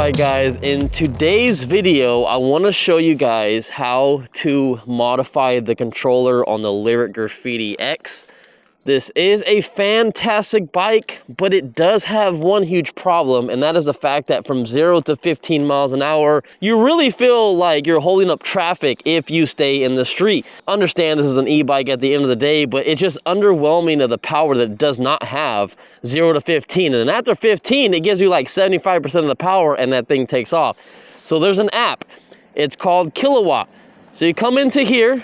Alright guys, in today's video, I want to show you guys how to modify the controller on the Lyric Graffiti X. This is a fantastic bike, but it does have one huge problem, and that is the fact that from 0 to 15 miles an hour, you really feel like you're holding up traffic if you stay in the street. Understand this is an e-bike at the end of the day, but it's just underwhelming of the power that it does not have 0 to 15. And then after 15, it gives you like 75% of the power and that thing takes off. So there's an app. It's called Kilowatt. So you come into here,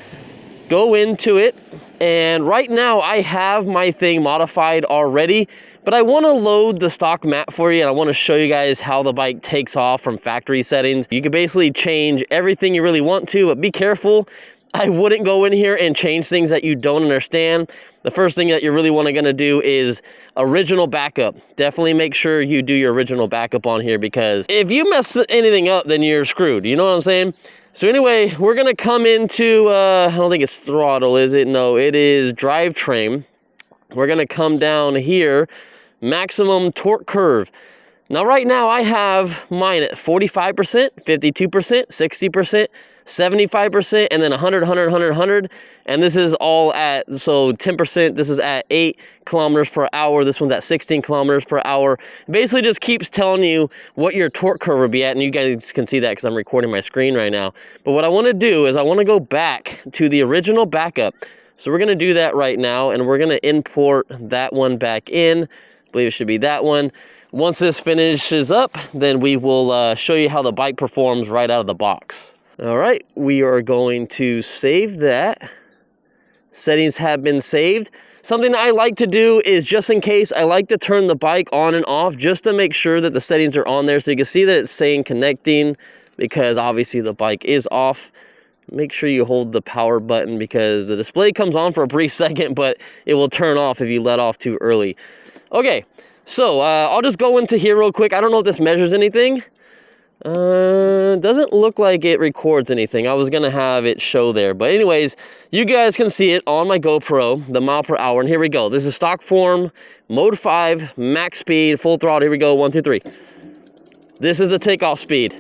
go into it, and right now I have my thing modified already, but I want to load the stock map for you and I want to show you guys how the bike takes off from factory settings. You can basically change everything you really want to, but be careful. I wouldn't go in here and change things that you don't understand. The first thing that you really want to do is original backup. Definitely make sure you do your original backup on here, because if you mess anything up, then you're screwed. You know what I'm saying? So anyway, we're going to come into, I don't think it's throttle, is it? No, it is drivetrain. We're going to come down here, maximum torque curve. Now, right now, I have mine at 45%, 52%, 60%, 75%, and then 100, 100, 100, 100. And this is all at, so 10%, this is at 8 kilometers per hour. This one's at 16 kilometers per hour. Basically just keeps telling you what your torque curve would be at. And you guys can see that because I'm recording my screen right now. But what I want to do is I want to go back to the original backup. So we're going to do that right now. And we're going to import that one back in. I believe it should be that one. Once this finishes up, then we will show you how the bike performs right out of the box. All right, we are going to save that. Settings have been saved. Something I like to do is, just in case, I like to turn the bike on and off just to make sure that the settings are on there. So you can see that it's saying connecting, because obviously the bike is off. Make sure you hold the power button because the display comes on for a brief second, but it will turn off if you let off too early. Okay, so I'll just go into here real quick. I don't know if this measures anything. Doesn't look like it records anything. I was gonna have it show there, but anyways, you guys can see it on my GoPro, the mile per hour, and here we go. This is stock form, mode 5, max speed, full throttle. Here we go, 1, 2, 3. This is the takeoff speed.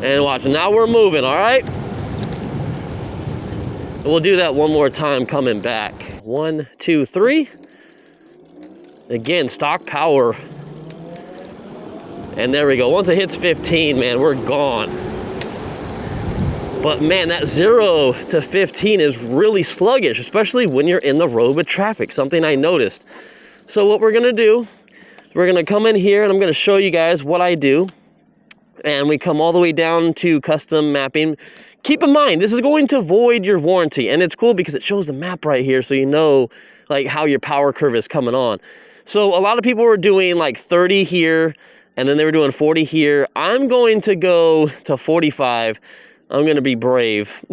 And watch, now we're moving, all right? We'll do that one more time coming back. 1, 2, 3. Again, stock power. And there we go. Once it hits 15, man, we're gone. But man, that 0 to 15 is really sluggish, especially when you're in the road with traffic, something I noticed. So what we're gonna do, we're gonna come in here and I'm gonna show you guys what I do. And we come all the way down to custom mapping. Keep in mind, this is going to void your warranty. And it's cool because it shows the map right here, so you know like how your power curve is coming on. So a lot of people were doing like 30 here, and then they were doing 40 here. I'm going to go to 45. I'm going to be brave.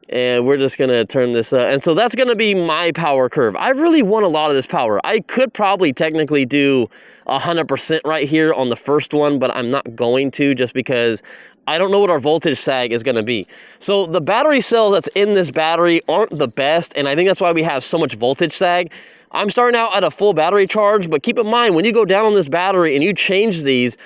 And we're just going to turn this up. And so that's going to be my power curve. I really want a lot of this power. I could probably technically do 100% right here on the first one, but I'm not going to, just because I don't know what our voltage sag is going to be. So the battery cells that's in this battery aren't the best, and I think that's why we have so much voltage sag. I'm starting out at a full battery charge, but keep in mind, when you go down on this battery and you change these,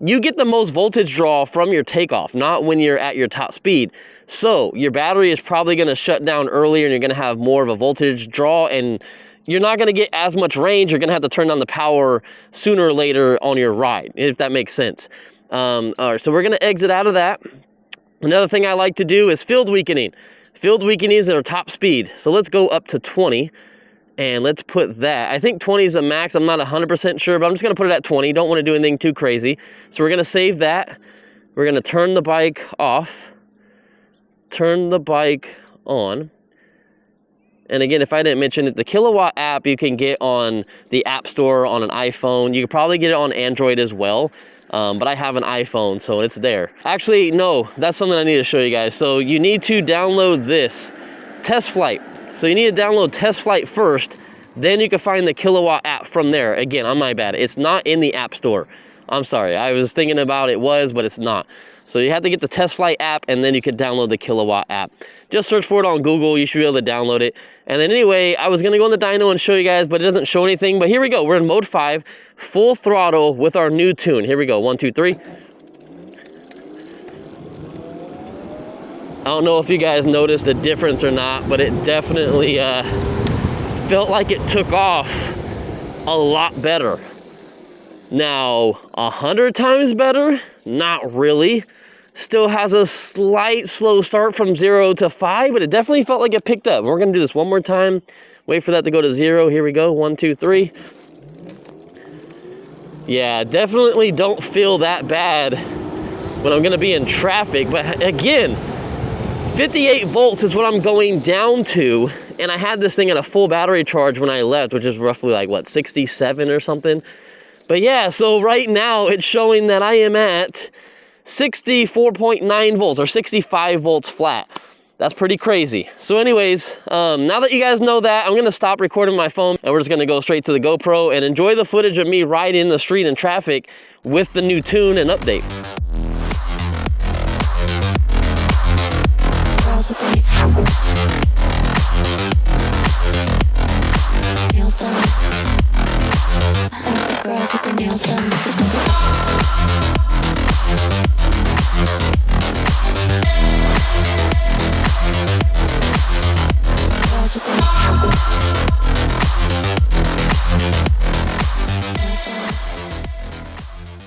you get the most voltage draw from your takeoff, not when you're at your top speed. So your battery is probably going to shut down earlier and you're going to have more of a voltage draw, and you're not going to get as much range. You're going to have to turn down the power sooner or later on your ride, if that makes sense. All right, so we're going to exit out of that. Another thing I like to do is field weakening. Field weakening is our top speed. So let's go up to 20. And let's put that. I think 20 is the max. I'm not 100% sure, but I'm just going to put it at 20. Don't want to do anything too crazy. So we're going to save that. We're going to turn the bike off. Turn the bike on. And again, if I didn't mention it, the Kilowatt app you can get on the App Store on an iPhone. You can probably get it on Android as well. But I have an iPhone, so it's there. Actually, no, that's something I need to show you guys. So you need to download this, Test Flight. So you need to download Test Flight first, then you can find the Kilowatt app from there. Again, on my bad, it's not in the App Store. I'm sorry, I was thinking about it was, but it's not. So you have to get the Test Flight app, and then you can download the Kilowatt app. Just search for it on Google. You should be able to download it. And then anyway, I was going to go in the dyno and show you guys, but it doesn't show anything. But here we go. We're in mode 5, full throttle with our new tune. Here we go. 1, 2, 3. I don't know if you guys noticed a difference or not, but it definitely felt like it took off a lot better. Now, 100 times better? Not really. Still has a slight slow start from 0 to 5, but it definitely felt like it picked up. We're gonna do this one more time. Wait for that to go to 0. Here we go. 1, 2, 3. Yeah, definitely don't feel that bad when I'm gonna be in traffic. But again, 58 volts is what I'm going down to. And I had this thing at a full battery charge when I left, which is roughly like, what, 67 or something? But yeah, so right now it's showing that I am at 64.9 volts or 65 volts flat. That's pretty crazy. So anyways, now that you guys know that, I'm gonna stop recording my phone and we're just gonna go straight to the GoPro and enjoy the footage of me riding in the street in traffic with the new tune and update. Girls with their nails done.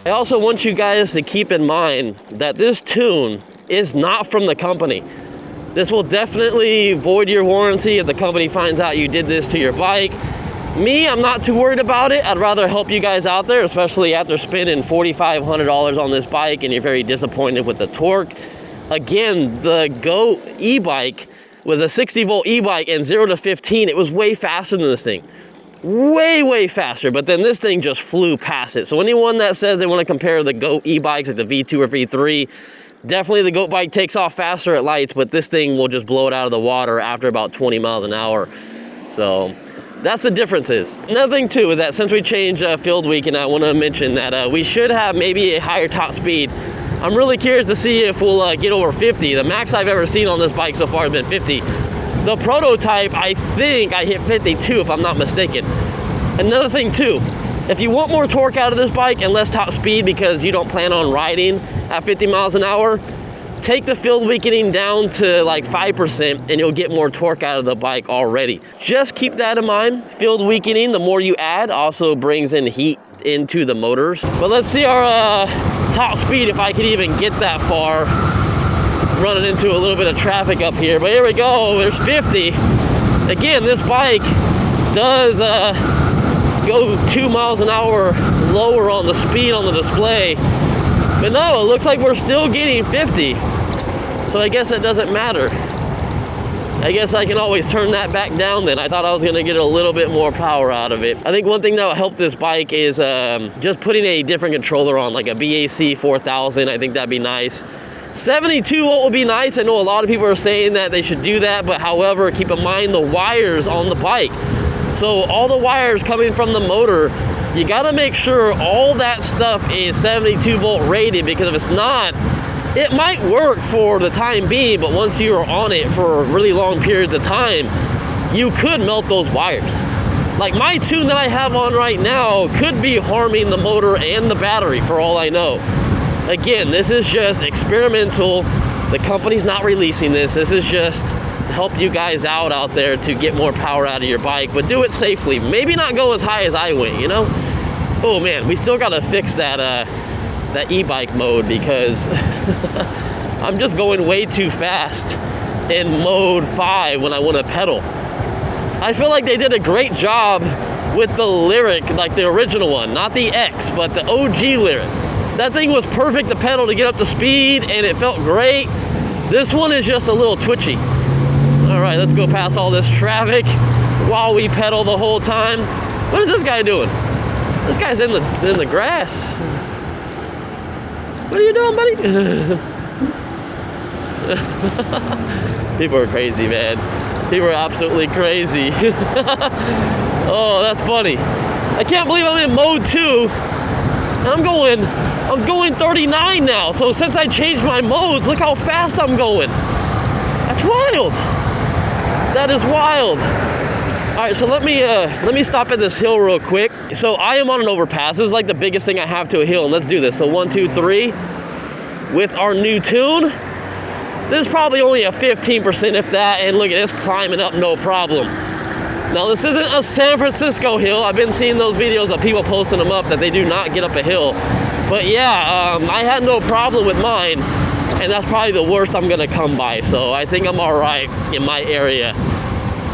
I also want you guys to keep in mind that this tune is not from the company. This will definitely void your warranty if the company finds out you did this to your bike. Me, I'm not too worried about it. I'd rather help you guys out there, especially after spending $4,500 on this bike and you're very disappointed with the torque. Again, the GOAT e-bike was a 60 volt e-bike, and 0 to 15, it was way faster than this thing. Way faster, but then this thing just flew past it. So anyone that says they want to compare the GOAT e-bikes like the V2 or V3, definitely the GOAT bike takes off faster at lights, but this thing will just blow it out of the water after about 20 miles an hour. So that's the differences. Another thing too is that since we changed field week, and I want to mention that we should have maybe a higher top speed. I'm really curious to see if we'll get over 50. The max I've ever seen on this bike so far has been 50. The prototype, I think I hit 52 if I'm not mistaken. Another thing too, if you want more torque out of this bike and less top speed because you don't plan on riding at 50 miles an hour, take the field weakening down to like 5% and you'll get more torque out of the bike already. Just keep that in mind. Field weakening, the more you add, also brings in heat into the motors. But let's see our top speed, if I could even get that far. Running into a little bit of traffic up here, but here we go. There's 50. Again, this bike does go 2 miles an hour lower on the speed on the display. But no, it looks like we're still getting 50. So I guess it doesn't matter. I guess I can always turn that back down then. I thought I was gonna get a little bit more power out of it. I think one thing that will help this bike is just putting a different controller on, like a BAC 4000. I think that'd be nice. 72 volt would be nice. I know a lot of people are saying that they should do that, but however, keep in mind the wires on the bike. So all the wires coming from the motor, you gotta make sure all that stuff is 72 volt rated, because if it's not, it might work for the time being, but once you're on it for really long periods of time, you could melt those wires. Like my tune that I have on right now could be harming the motor and the battery for all I know. Again, this is just experimental. The company's not releasing this. This is just to help you guys out there to get more power out of your bike, but do it safely. Maybe not go as high as I went, you know? Oh man, we still gotta fix that that e-bike mode, because I'm just going way too fast in mode 5 when I want to pedal. I feel like they did a great job with the Lyric, like the original one, not the X, but the OG Lyric. That thing was perfect to pedal to get up to speed, and it felt great. This one is just a little twitchy. All right, let's go past all this traffic while we pedal the whole time. What is this guy doing? This guy's in the grass. What are you doing, buddy? People are crazy, man. People are absolutely crazy. Oh, that's funny. I can't believe I'm in mode 2 And I'm going 39 now. So since I changed my modes, look how fast I'm going. That's wild. That is wild. All right, so let me stop at this hill real quick. So I am on an overpass. This is like the biggest thing I have to a hill, and let's do this. So 1, 2, 3 with our new tune. This is probably only a 15%, if that, and look at this climbing up, no problem. Now this isn't a San Francisco hill. I've been seeing those videos of people posting them up that they do not get up a hill. But yeah, I had no problem with mine, and that's probably the worst I'm gonna come by. So I think I'm all right in my area.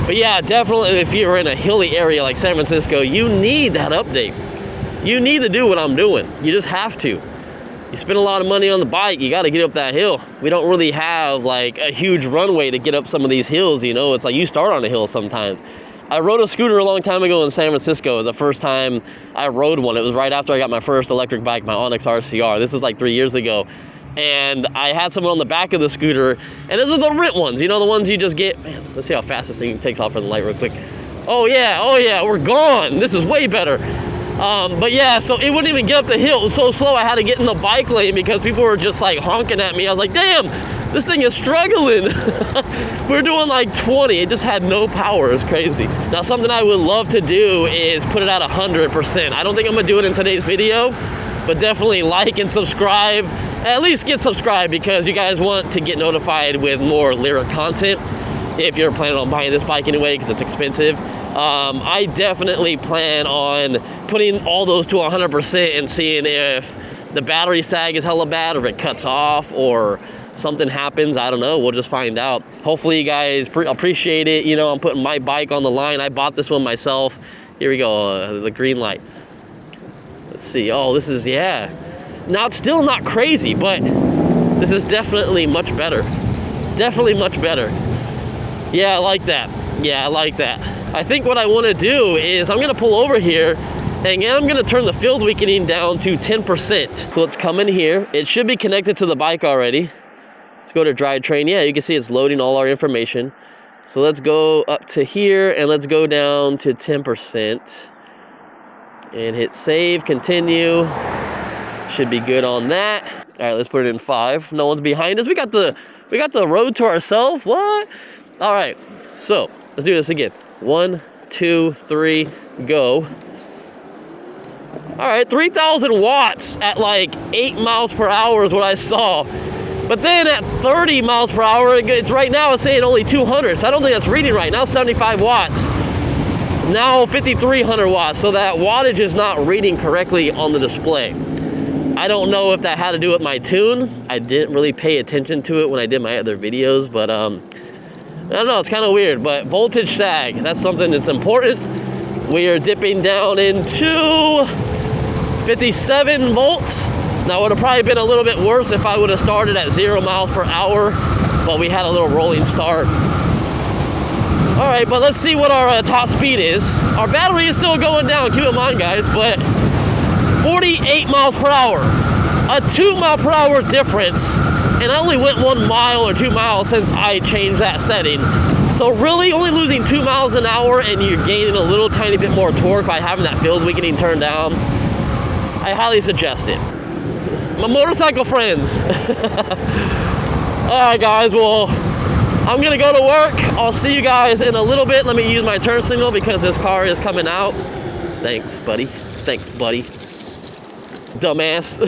But yeah, definitely if you're in a hilly area like San Francisco, you need that update. You need to do what I'm doing. You just have to. You spend a lot of money on the bike, you gotta get up that hill. We don't really have like a huge runway to get up some of these hills, you know? It's like you start on a hill sometimes. I rode a scooter a long time ago in San Francisco. It was the first time I rode one. It was right after I got my first electric bike, my Onyx RCR. This was like 3 years ago. And I had someone on the back of the scooter, and those are the rent ones, you know, the ones you just get. Man, let's see how fast this thing takes off for the light real quick. Oh yeah, we're gone. This is way better. But yeah, so it wouldn't even get up the hill. It was so slow I had to get in the bike lane because people were just like honking at me. I was like, damn, this thing is struggling. We're doing like 20. It just had no power. It's crazy. Now, something I would love to do is put it at 100%. I don't think I'm gonna do it in today's video, but definitely like and subscribe. At least get subscribed because you guys want to get notified with more lyric content if you're planning on buying this bike anyway, because it's expensive. I definitely plan on putting all those to 100% and seeing if the battery sag is hella bad, or if it cuts off, or something happens. I don't know. We'll just find out. Hopefully you guys appreciate it. You know, I'm putting my bike on the line. I bought this one myself. Here we go, the green light. Let's see. Oh, this is, yeah. Now, it's still not crazy, but this is definitely much better. Definitely much better. Yeah, I like that. Yeah, I like that. I think what I want to do is I'm going to pull over here, and I'm going to turn the field weakening down to 10%. So let's come in here. It should be connected to the bike already. Let's go to drivetrain. Yeah, you can see it's loading all our information. So let's go up to here, and let's go down to 10%. And hit save, continue. Should be good on that. All right, let's put it in 5. No one's behind us. We got the road to ourselves. What? All right, so let's do this again. 1, 2, 3, go. All right, 3,000 watts at like 8 miles per hour is what I saw. But then at 30 miles per hour, it's right now it's saying only 200. So I don't think that's reading right now. 75 watts. Now 5,300 watts. So that wattage is not reading correctly on the display. I don't know if that had to do with my tune. I didn't really pay attention to it when I did my other videos, but I don't know, it's kind of weird. But voltage sag, that's something that's important. We are dipping down into 57 volts. Now, it would have probably been a little bit worse if I would have started at 0 miles per hour, but we had a little rolling start. All right, but let's see what our top speed is. Our battery is still going down, keep in mind, guys, but 48 miles per hour, a 2 mile per hour difference, and I only went 1 mile or 2 miles since I changed that setting. So really only losing 2 miles an hour, and you're gaining a little tiny bit more torque by having that field weakening turned down. I highly suggest it. My motorcycle friends. All right, guys, well, I'm gonna go to work. I'll see you guys in a little bit. Let me use my turn signal because this car is coming out. Thanks, buddy. Thanks, buddy. Dumbass.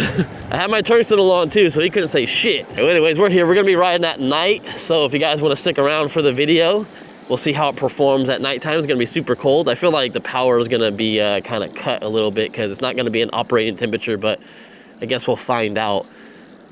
I had my turn signal on too, so he couldn't say shit. Anyways, we're here. We're gonna be riding at night, so if you guys want to stick around for the video, we'll see how it performs at nighttime. It's gonna be super cold. I feel like the power is gonna be kind of cut a little bit because it's not gonna be an operating temperature, but I guess we'll find out.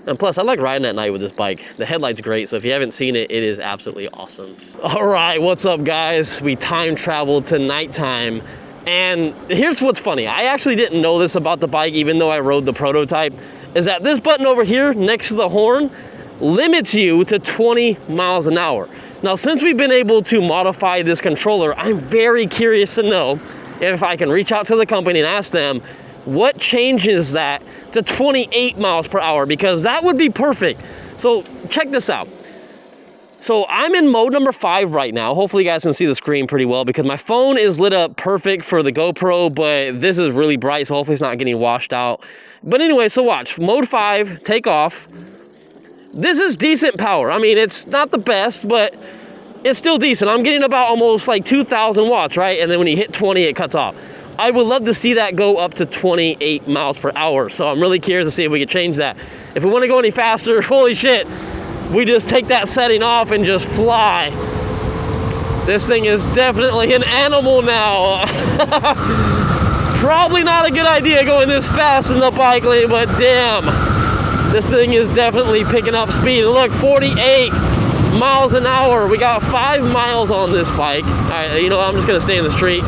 And plus, I like riding at night with this bike. The headlight's great, so if you haven't seen it, it is absolutely awesome. All right, what's up, guys? We time traveled to nighttime. And here's what's funny. I actually didn't know this about the bike, even though I rode the prototype, is that this button over here next to the horn limits you to 20 miles an hour. Now, since we've been able to modify this controller, I'm very curious to know if I can reach out to the company and ask them what changes that to 28 miles per hour, because that would be perfect. So check this out. So I'm in mode number 5 right now. Hopefully you guys can see the screen pretty well because my phone is lit up perfect for the GoPro, but this is really bright, so hopefully it's not getting washed out. But anyway, so watch. Mode 5, take off. This is decent power. I mean, it's not the best, but it's still decent. I'm getting about almost like 2,000 watts, right? And then when you hit 20, it cuts off. I would love to see that go up to 28 miles per hour. So I'm really curious to see if we can change that. If we want to go any faster, holy shit, we just take that setting off and just fly. This thing is definitely an animal now. Probably not a good idea going this fast in the bike lane, but damn. This thing is definitely picking up speed. Look, 48 miles an hour. We got 5 miles on this bike. All right, you know what? I'm just gonna stay in the street.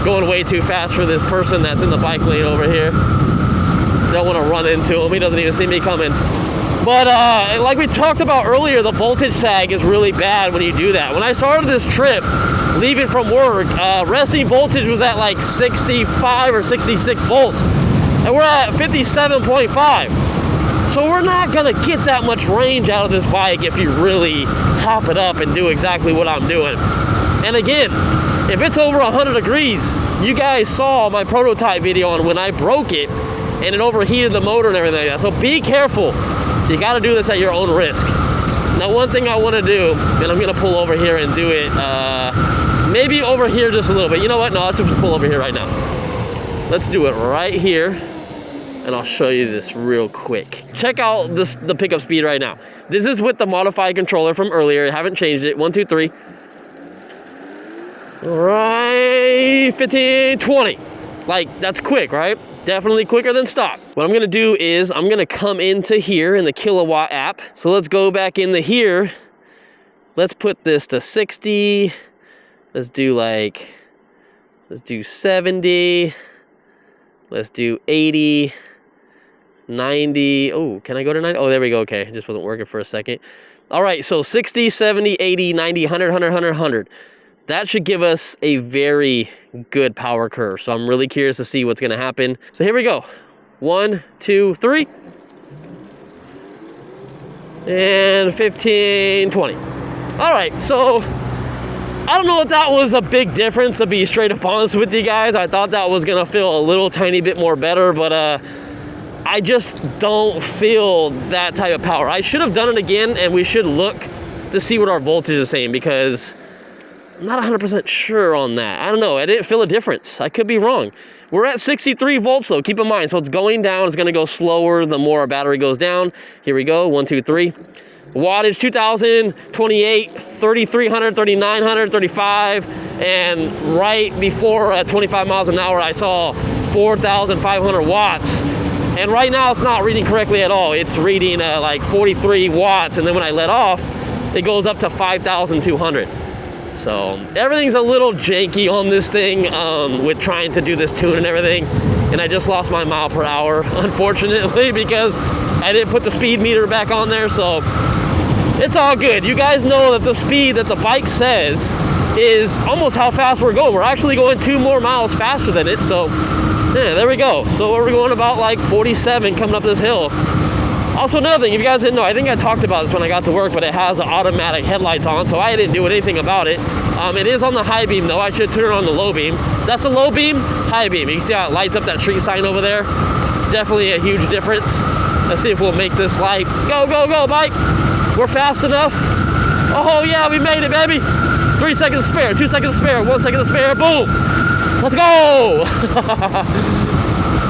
Going way too fast for this person that's in the bike lane over here. Don't want to run into him. He doesn't even see me coming. But like we talked about earlier, the voltage sag is really bad when you do that. When I started this trip, leaving from work, resting voltage was at like 65 or 66 volts. And we're at 57.5. So we're not gonna get that much range out of this bike if you really hop it up and do exactly what I'm doing. And again, if it's over 100 degrees, you guys saw my prototype video on when I broke it and it overheated the motor and everything like that. So be careful. You gotta do this at your own risk. Now, one thing I wanna do, and I'm gonna pull over here and do it, maybe over here just a little bit. You know what? No, let's just pull over here right now. Let's do it right here, and I'll show you this real quick. Check out the pickup speed right now. This is with the modified controller from earlier. I haven't changed it. 1, 2, 3. All right, 15, 20. Like, that's quick, right? Definitely quicker than stock. What I'm gonna do is I'm gonna come into here in the kilowatt app. So let's go back into here. Let's put this to 60. Let's do 70. Let's do 80, 90. Oh, can I go to 90? Oh, there we go. Okay, it just wasn't working for a second. All right, so 60, 70, 80, 90, 100, 100, 100, 100. That should give us a very good power curve. So I'm really curious to see what's gonna happen. So here we go. 1, 2, 3. And 15, 20. All right, so I don't know if that was a big difference, to be straight up honest with you guys. I thought that was gonna feel a little tiny bit more better, but I just don't feel that type of power. I should have done it again, and we should look to see what our voltage is saying, because I'm not 100% sure on that. I don't know. I didn't feel a difference. I could be wrong. We're at 63 volts though. Keep in mind. So it's going down. It's going to go slower the more our battery goes down. Here we go. 1, 2, 3. Wattage 2,000, 28, 3,300, 3,900, 35. And right before at 25 miles an hour, I saw 4,500 watts. And right now it's not reading correctly at all. It's reading like 43 watts. And then when I let off, it goes up to 5,200. So everything's a little janky on this thing with trying to do this tune and everything. And I just lost my mile per hour, unfortunately, because I didn't put the speed meter back on there. So it's all good. You guys know that the speed that the bike says is almost how fast we're going. We're actually going 2 more miles faster than it. So yeah, there we go. So we're going about like 47 coming up this hill. Also, another thing, if you guys didn't know, I think I talked about this when I got to work, but it has automatic headlights on, so I didn't do anything about it. It is on the high beam, though. I should turn it on the low beam. That's a low beam, high beam. You can see how it lights up that street sign over there. Definitely a huge difference. Let's see if we'll make this light. Go, go, go, bike. We're fast enough. Oh, yeah, we made it, baby. 3 seconds to spare, 2 seconds to spare, 1 second to spare. Boom. Let's go.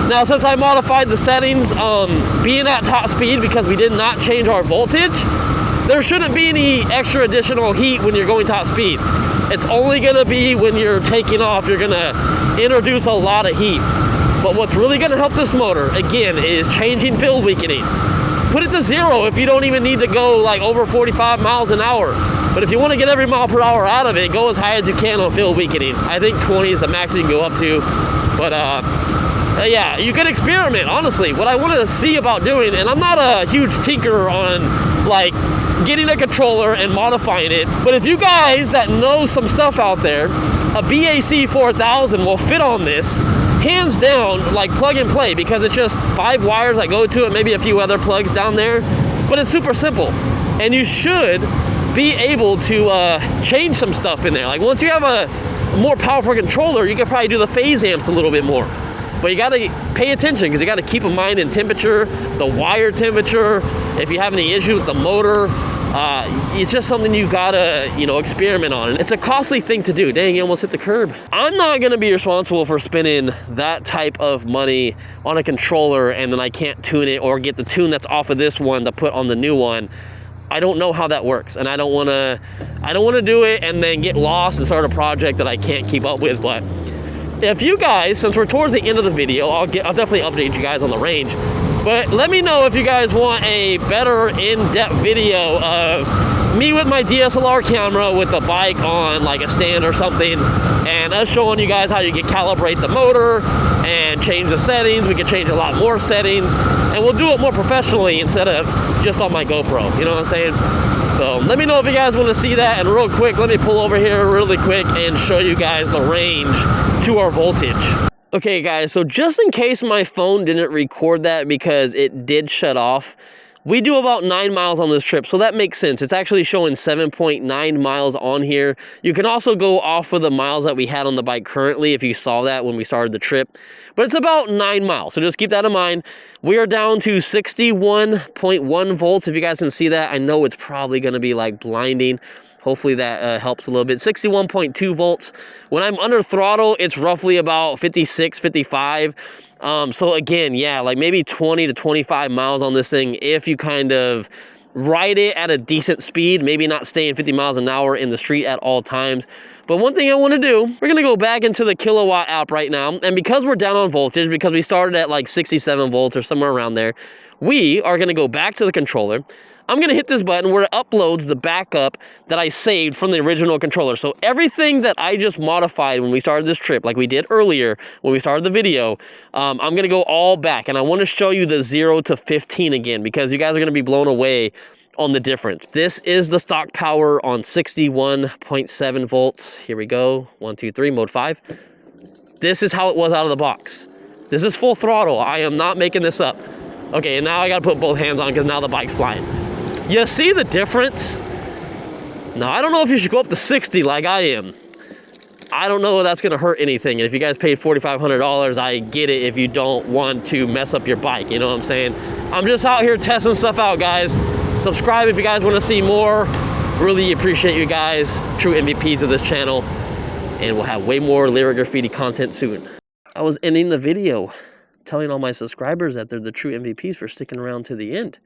Now, since I modified the settings, being at top speed because we did not change our voltage, there shouldn't be any extra additional heat when you're going top speed. It's only gonna be when you're taking off, you're gonna introduce a lot of heat. But what's really gonna help this motor, again, is changing field weakening. Put it to 0 if you don't even need to go like over 45 miles an hour. But if you wanna get every mile per hour out of it, go as high as you can on field weakening. I think 20 is the max you can go up to, but yeah, you can experiment, honestly. What I wanted to see about doing, and I'm not a huge tinkerer on like getting a controller and modifying it, but if you guys that know some stuff out there, a BAC 4000 will fit on this, hands down, like plug and play, because it's just 5 wires that go to it, maybe a few other plugs down there, but it's super simple. And you should be able to change some stuff in there. Like once you have a more powerful controller, you can probably do the phase amps a little bit more. But you gotta pay attention because you gotta keep in mind in temperature, the wire temperature, if you have any issue with the motor. It's just something you gotta, you know, experiment on. It's a costly thing to do. Dang, you almost hit the curb. I'm not gonna be responsible for spending that type of money on a controller and then I can't tune it or get the tune that's off of this one to put on the new one. I don't know how that works, and I don't wanna do it and then get lost and start a project that I can't keep up with. But if you guys, since we're towards the end of the video, I'll definitely update you guys on the range. But let me know if you guys want a better in-depth video of me with my DSLR camera with the bike on like a stand or something, and us showing you guys how you can calibrate the motor and change the settings. We can change a lot more settings, and we'll do it more professionally instead of just on my GoPro, you know what I'm saying? So let me know if you guys want to see that. And real quick, let me pull over here really quick and show you guys the range to our voltage. Okay guys, so just in case my phone didn't record that because it did shut off, we do about 9 miles on this trip, so that makes sense. It's actually showing 7.9 miles on here. You can also go off of the miles that we had on the bike currently if you saw that when we started the trip. But it's about 9 miles, so just keep that in mind. We are down to 61.1 volts. If you guys can see that, I know it's probably going to be like blinding. Hopefully that helps a little bit. 61.2 volts. When I'm under throttle, it's roughly about 56, 55. So again, yeah, like maybe 20 to 25 miles on this thing if you kind of ride it at a decent speed, maybe not staying 50 miles an hour in the street at all times. But one thing I want to do, we're going to go back into the kilowatt app right now. And because we're down on voltage, because we started at like 67 volts or somewhere around there, we are going to go back to the controller. I'm going to hit this button where it uploads the backup that I saved from the original controller. So everything that I just modified when we started this trip, like we did earlier when we started the video, I'm going to go all back. And I want to show you the 0 to 15 again because you guys are going to be blown away on the difference. This is the stock power on 61.7 volts. Here we go. 1, 2, 3, mode 5. This is how it was out of the box. This is full throttle. I am not making this up. Okay, and now I got to put both hands on because now the bike's flying. You see the difference? Now, I don't know if you should go up to 60 like I am. I don't know if that's going to hurt anything. And if you guys paid $4,500, I get it if you don't want to mess up your bike. You know what I'm saying? I'm just out here testing stuff out, guys. Subscribe if you guys want to see more. Really appreciate you guys. True MVPs of this channel. And we'll have way more Lyric Graffiti content soon. I was ending the video telling all my subscribers that they're the true MVPs for sticking around to the end.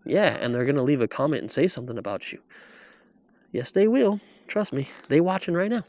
Yeah, and they're going to leave a comment and say something about you. Yes, they will. Trust me. They watching right now.